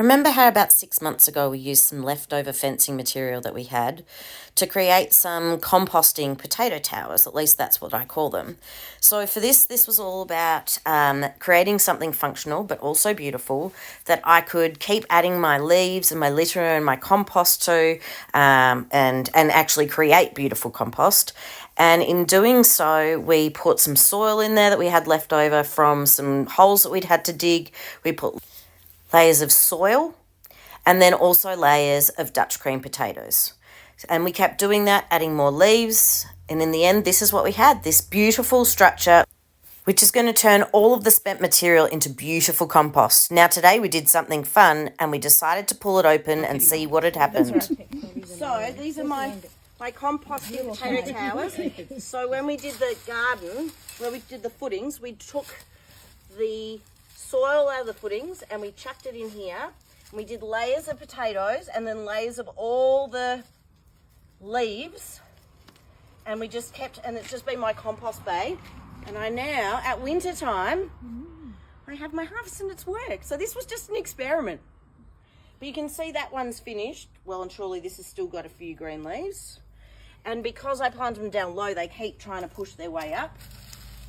Remember how about 6 months ago we used some leftover fencing material that we had to create some composting potato towers? At least that's what I call them. So for this was all about creating something functional but also beautiful that I could keep adding my leaves and my litter and my compost to, and actually create beautiful compost. And in doing so, we put some soil in there that we had left over from some holes that we'd had to dig. We put layers of soil, and then also layers of Dutch cream potatoes. And we kept doing that, adding more leaves, and in the end, this is what we had, this beautiful structure, which is going to turn all of the spent material into beautiful compost. Now today we did something fun, and we decided to pull it open and see what had happened. So these are my composting potato towers. So when we did the garden, where we did the footings, we took the soil out of the footings and we chucked it in here. And we did layers of potatoes and then layers of all the leaves, and we just kept, and it's just been my compost bay. And I now, at winter time, I have my harvest and it's worked. So this was just an experiment. But you can see that one's finished. Well and truly this has still got a few green leaves. And because I planted them down low, they keep trying to push their way up.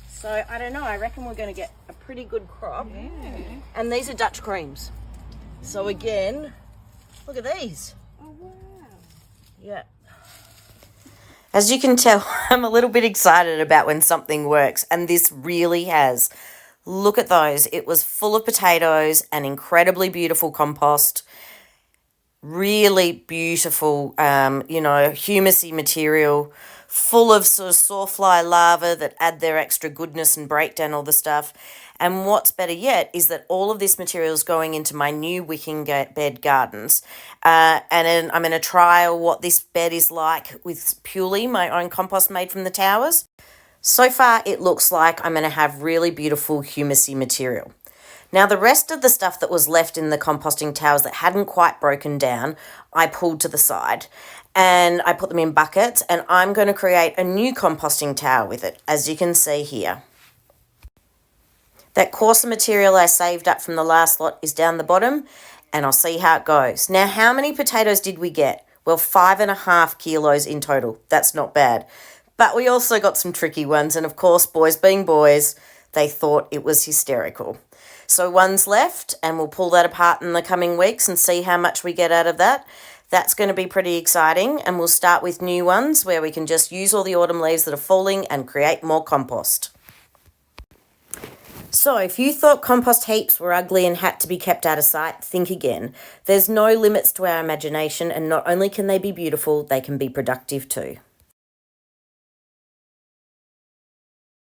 So I don't know, I reckon we're going to get a pretty good crop. Yeah. And these are Dutch creams. So again, look at these. Oh, wow. Yeah. As you can tell, I'm a little bit excited about when something works, and this really has. Look at those. It was full of potatoes and incredibly beautiful compost. Really beautiful, humusy material, full of sort of sawfly larvae that add their extra goodness and break down all the stuff. And what's better yet is that all of this material is going into my new wicking bed gardens. And then I'm going to trial what this bed is like with purely my own compost made from the towers. So far, it looks like I'm going to have really beautiful humusy material. Now, the rest of the stuff that was left in the composting towers that hadn't quite broken down, I pulled to the side and I put them in buckets, and I'm going to create a new composting tower with it, as you can see here. That coarser material I saved up from the last lot is down the bottom, and I'll see how it goes. Now, how many potatoes did we get? Well, 5.5 kilos in total. That's not bad. But we also got some tricky ones, and of course, boys being boys, they thought it was hysterical. So one's left, and we'll pull that apart in the coming weeks and see how much we get out of that. That's going to be pretty exciting, and we'll start with new ones where we can just use all the autumn leaves that are falling and create more compost. So if you thought compost heaps were ugly and had to be kept out of sight, think again. There's no limits to our imagination, and not only can they be beautiful, they can be productive too.